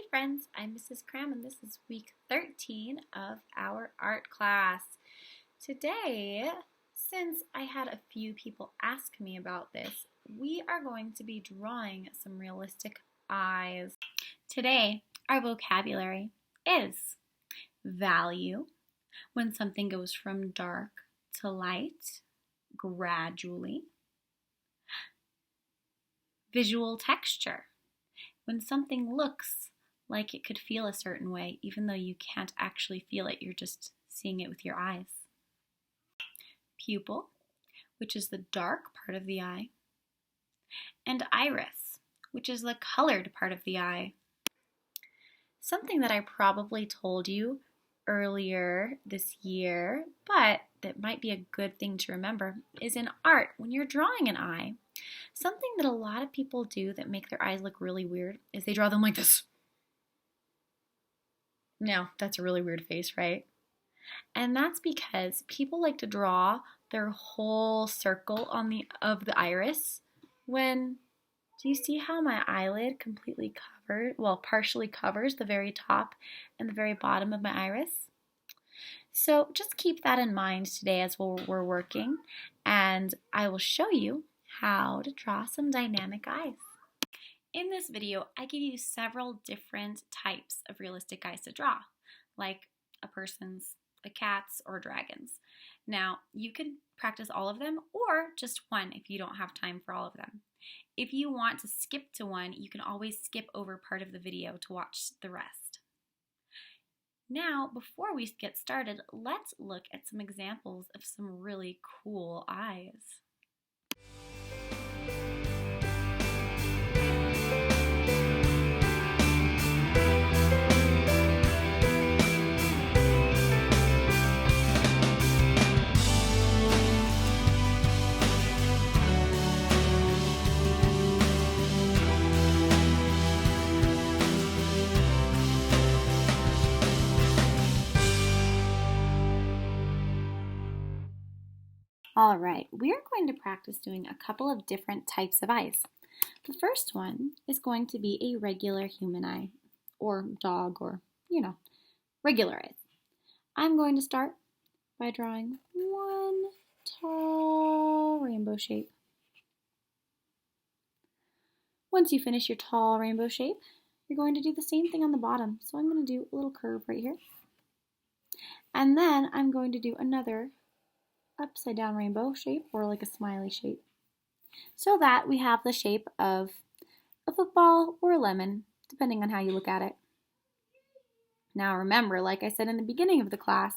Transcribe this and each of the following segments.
Hey friends, I'm Mrs. Cram and this is week 13 of our art class. Today, since I had a few people ask me about this, we are going to be drawing some realistic eyes. Today, our vocabulary is value, when something goes from dark to light, gradually. Visual texture, when something looks like it could feel a certain way, even though you can't actually feel it, you're just seeing it with your eyes. Pupil, which is the dark part of the eye. And iris, which is the colored part of the eye. Something that I probably told you earlier this year, but that might be a good thing to remember, is in art, when you're drawing an eye, something that a lot of people do that make their eyes look really weird is they draw them like this. Now, that's a really weird face, right? And that's because people like to draw their whole circle of the iris when, do you see how my eyelid partially covers the very top and the very bottom of my iris? So just keep that in mind today as we're working, and I will show you how to draw some dynamic eyes. In this video, I give you several different types of realistic eyes to draw, like a person's, a cat's, or dragon's. Now, you can practice all of them or just one if you don't have time for all of them. If you want to skip to one, you can always skip over part of the video to watch the rest. Now, before we get started, let's look at some examples of some really cool eyes. All right, we are going to practice doing a couple of different types of eyes. The first one is going to be a regular human eye, or dog, or, regular eyes. I'm going to start by drawing one tall rainbow shape. Once you finish your tall rainbow shape, you're going to do the same thing on the bottom. So I'm going to do a little curve right here. And then I'm going to do another upside down rainbow shape, or like a smiley shape, so that we have the shape of a football or a lemon, depending on how you look at it. Now remember, like I said in the beginning of the class,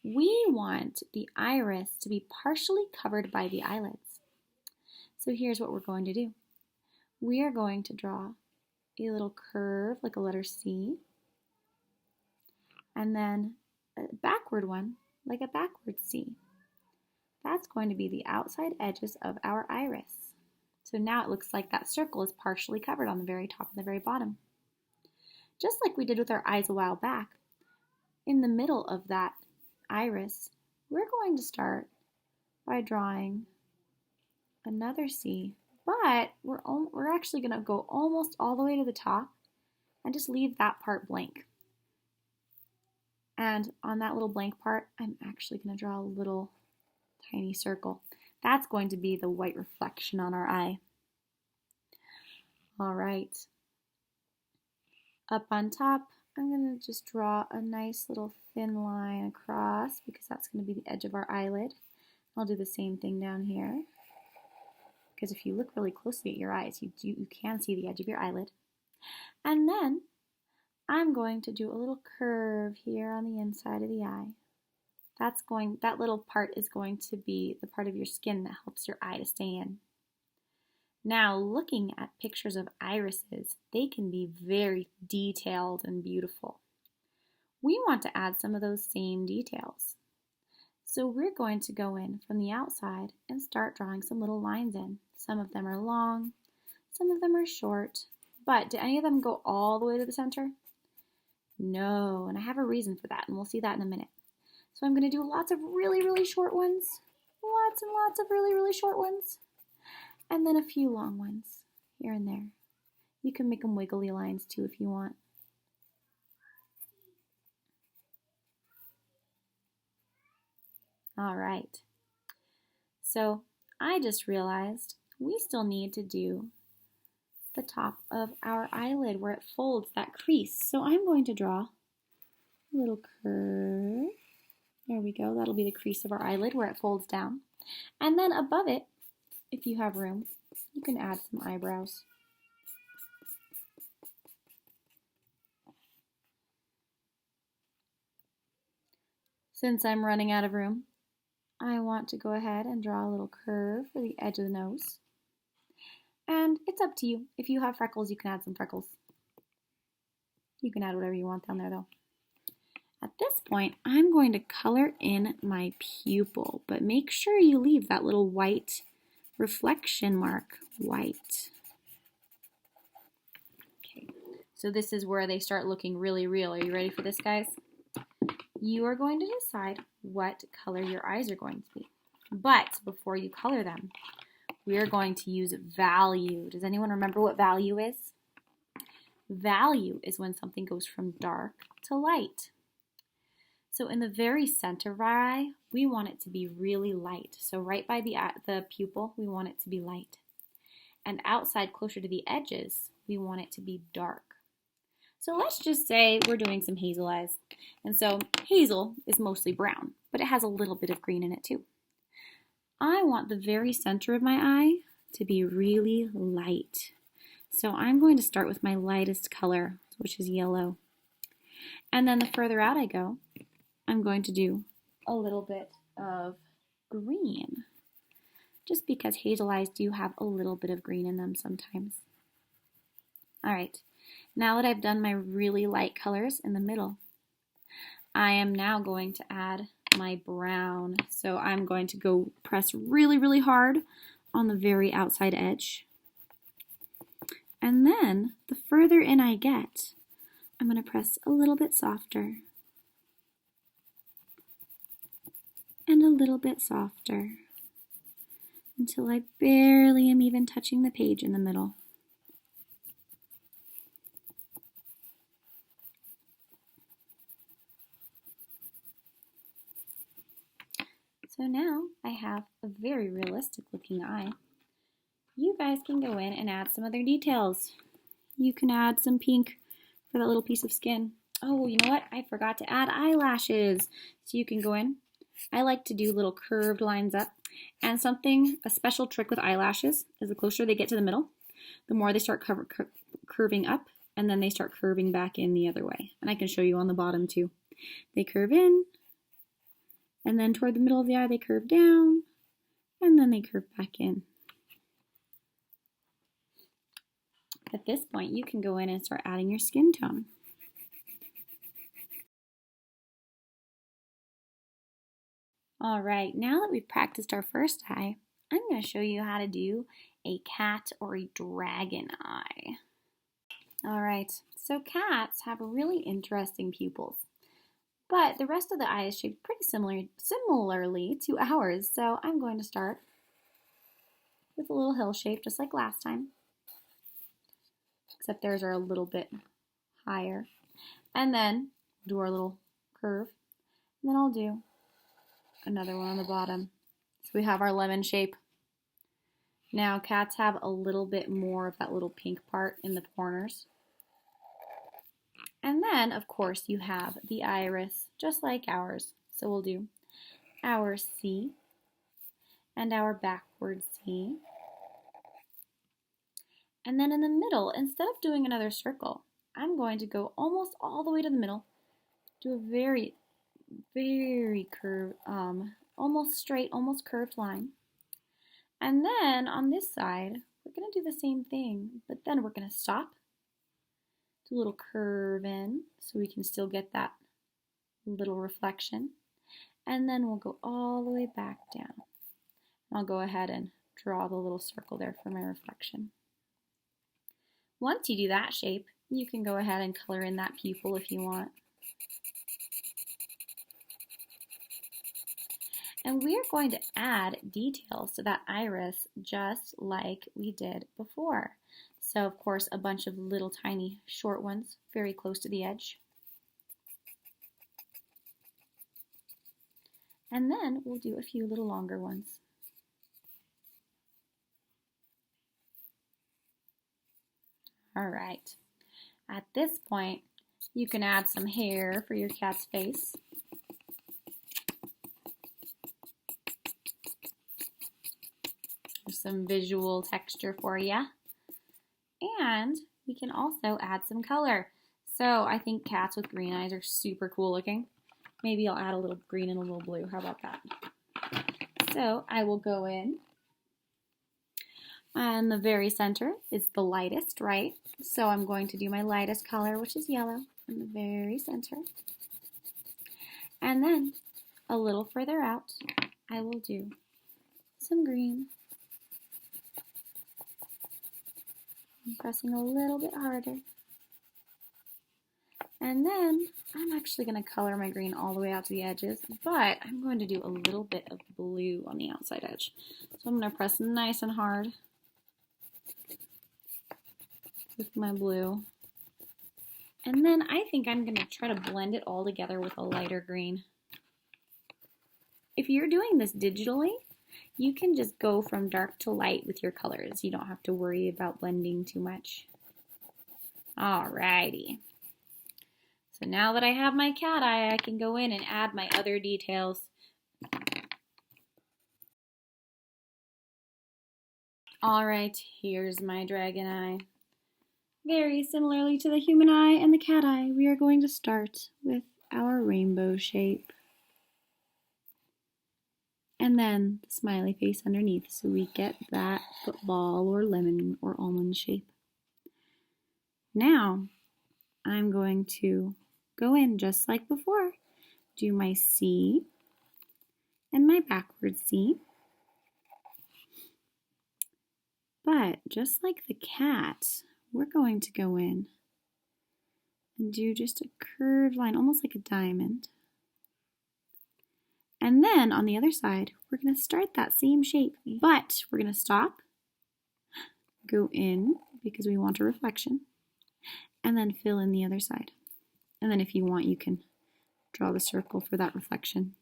we want the iris to be partially covered by the eyelids. So here's what we're going to do. We are going to draw a little curve like a letter C, and then a backward one like a backward C. That's going to be the outside edges of our iris. So now it looks like that circle is partially covered on the very top and the very bottom. Just like we did with our eyes a while back, in the middle of that iris, we're going to start by drawing another C, but we're actually going to go almost all the way to the top and just leave that part blank. And on that little blank part, I'm actually going to draw a little tiny circle. That's going to be the white reflection on our eye. All right. Up on top, I'm going to just draw a nice little thin line across because that's going to be the edge of our eyelid. I'll do the same thing down here because if you look really closely at your eyes, you can see the edge of your eyelid. And then I'm going to do a little curve here on the inside of the eye. That little part is going to be the part of your skin that helps your eye to stay in. Now, looking at pictures of irises, they can be very detailed and beautiful. We want to add some of those same details. So we're going to go in from the outside and start drawing some little lines in. Some of them are long, some of them are short, but do any of them go all the way to the center? No, and I have a reason for that, and we'll see that in a minute. So I'm going to do lots of really, really short ones, lots and lots of really, really short ones, and then a few long ones here and there. You can make them wiggly lines too if you want. All right. So I just realized we still need to do the top of our eyelid where it folds, that crease. So I'm going to draw a little curve. There we go. That'll be the crease of our eyelid where it folds down. And then above it, if you have room, you can add some eyebrows. Since I'm running out of room, I want to go ahead and draw a little curve for the edge of the nose. And it's up to you. If you have freckles, you can add some freckles. You can add whatever you want down there though. At this point, I'm going to color in my pupil, but make sure you leave that little white reflection mark white. Okay, so this is where they start looking really real. Are you ready for this, guys? You are going to decide what color your eyes are going to be. But before you color them, we are going to use value. Does anyone remember what value is? Value is when something goes from dark to light. So in the very center of our eye, we want it to be really light. So right by the pupil, we want it to be light. And outside, closer to the edges, we want it to be dark. So let's just say we're doing some hazel eyes. And so hazel is mostly brown, but it has a little bit of green in it too. I want the very center of my eye to be really light. So I'm going to start with my lightest color, which is yellow. And then the further out I go, I'm going to do a little bit of green, just because hazel eyes do have a little bit of green in them sometimes. All right, now that I've done my really light colors in the middle, I am now going to add my brown. So I'm going to go press really, really hard on the very outside edge. And then the further in I get, I'm going to press a little bit softer. And a little bit softer until I barely am even touching the page in the middle. So now I have a very realistic looking eye. You guys can go in and add some other details. You can add some pink for that little piece of skin. Oh, you know what? I forgot to add eyelashes. So you can go in. I like to do little curved lines up. And a special trick with eyelashes is the closer they get to the middle, the more they start curving up, and then they start curving back in the other way. And I can show you on the bottom too. They curve in, and then toward the middle of the eye they curve down, and then they curve back in. At this point, you can go in and start adding your skin tone. All right, now that we've practiced our first eye, I'm going to show you how to do a cat or a dragon eye. All right, so cats have really interesting pupils, but the rest of the eye is shaped pretty similarly to ours. So I'm going to start with a little hill shape, just like last time, except theirs are a little bit higher. And then do our little curve, and then I'll do another one on the bottom. So we have our lemon shape. Now cats have a little bit more of that little pink part in the corners. And then, of course, you have the iris, just like ours. So we'll do our C and our backward C. And then in the middle, instead of doing another circle, I'm going to go almost all the way to the middle, do a very, very curved, almost straight, almost curved line. And then on this side, we're going to do the same thing, but then we're going to stop, do a little curve in so we can still get that little reflection. And then we'll go all the way back down. I'll go ahead and draw the little circle there for my reflection. Once you do that shape, you can go ahead and color in that pupil if you want. And we are going to add details to that iris just like we did before. So of course a bunch of little tiny short ones very close to the edge. And then we'll do a few little longer ones. All right. At this point, you can add some hair for your cat's face. There's some visual texture for you. And we can also add some color. So I think cats with green eyes are super cool looking. Maybe I'll add a little green and a little blue. How about that? So I will go in. And the very center is the lightest, right? So I'm going to do my lightest color, which is yellow, in the very center. And then a little further out, I will do some green. I'm pressing a little bit harder. And then I'm actually going to color my green all the way out to the edges, but I'm going to do a little bit of blue on the outside edge. So I'm going to press nice and hard with my blue. And then I think I'm going to try to blend it all together with a lighter green. If you're doing this digitally, you can just go from dark to light with your colors. You don't have to worry about blending too much. Alrighty. So now that I have my cat eye, I can go in and add my other details. Alright, here's my dragon eye. Very similarly to the human eye and the cat eye, we are going to start with our rainbow shape. And then the smiley face underneath, so we get that football or lemon or almond shape. Now, I'm going to go in just like before, do my C and my backward C. But just like the cat, we're going to go in and do just a curved line, almost like a diamond. And then on the other side, we're going to start that same shape, but we're going to stop, go in because we want a reflection, and then fill in the other side. And then if you want, you can draw the circle for that reflection.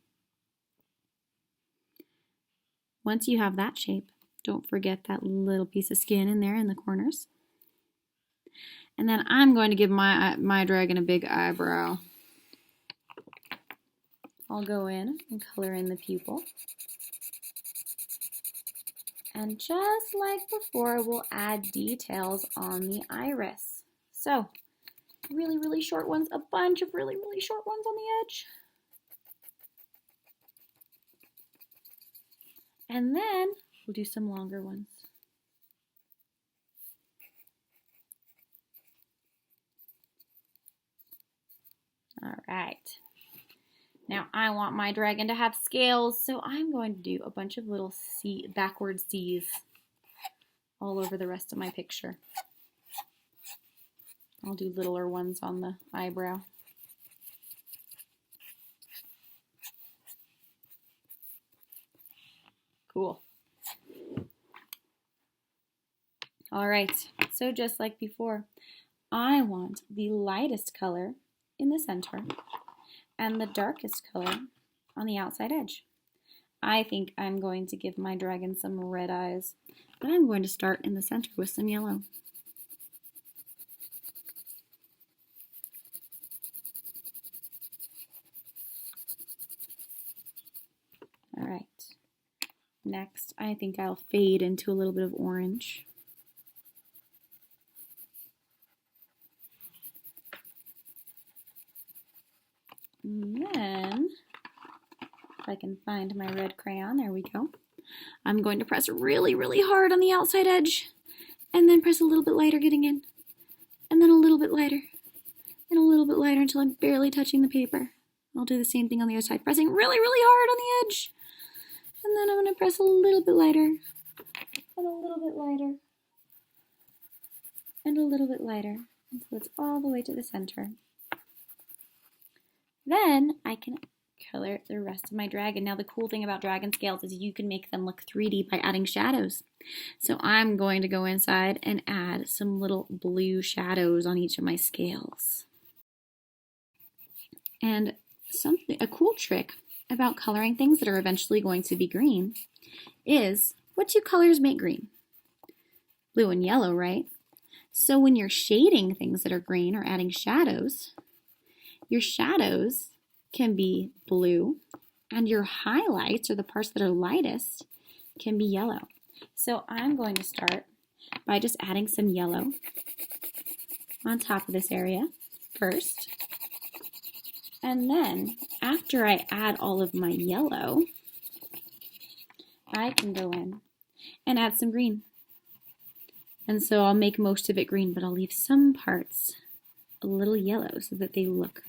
Once you have that shape, don't forget that little piece of skin in there in the corners. And then I'm going to give my dragon a big eyebrow. I'll go in and color in the pupil. And just like before, we'll add details on the iris. So, really, really short ones, a bunch of really, really short ones on the edge. And then we'll do some longer ones. All right. Now I want my dragon to have scales, so I'm going to do a bunch of little backward C's all over the rest of my picture. I'll do littler ones on the eyebrow. Cool. All right, so just like before, I want the lightest color in the center and the darkest color on the outside edge. I think I'm going to give my dragon some red eyes, but I'm going to start in the center with some yellow. All right. Next, I think I'll fade into a little bit of orange. And then, if I can find my red crayon, there we go. I'm going to press really, really hard on the outside edge, and then press a little bit lighter getting in, and then a little bit lighter, and a little bit lighter until I'm barely touching the paper. I'll do the same thing on the other side, pressing really, really hard on the edge. And then I'm going to press a little bit lighter, and a little bit lighter, and a little bit lighter, until it's all the way to the center. Then I can color the rest of my dragon. Now the cool thing about dragon scales is you can make them look 3D by adding shadows. So I'm going to go inside and add some little blue shadows on each of my scales. And a cool trick about coloring things that are eventually going to be green is, what two colors make green? Blue and yellow, right? So when you're shading things that are green or adding shadows, your shadows can be blue and your highlights, or the parts that are lightest, can be yellow. So I'm going to start by just adding some yellow on top of this area first. And then after I add all of my yellow, I can go in and add some green. And so I'll make most of it green, but I'll leave some parts a little yellow so that they look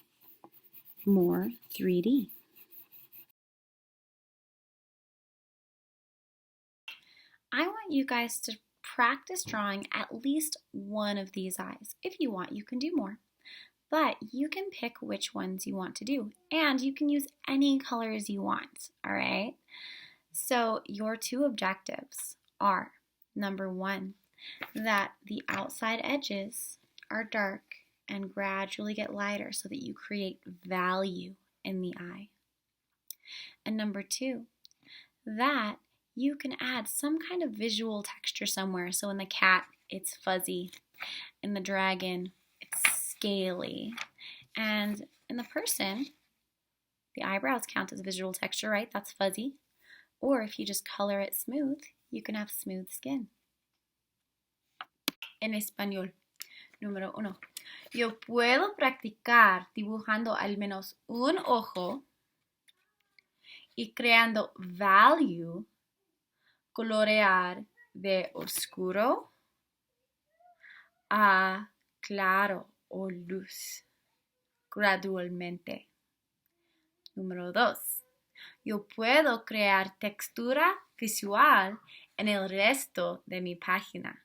more 3D. I want you guys to practice drawing at least one of these eyes. If you want, you can do more. But you can pick which ones you want to do. And you can use any colors you want, all right? So your two objectives are, number one, that the outside edges are dark and gradually get lighter so that you create value in the eye. And number two, that you can add some kind of visual texture somewhere. So in the cat, it's fuzzy. In the dragon, it's scaly. And in the person, the eyebrows count as visual texture, right? That's fuzzy. Or if you just color it smooth, you can have smooth skin. En español, número 1. Yo puedo practicar dibujando al menos un ojo y creando value, colorear de oscuro a claro o luz, gradualmente. Número 2. Yo puedo crear textura visual en el resto de mi página.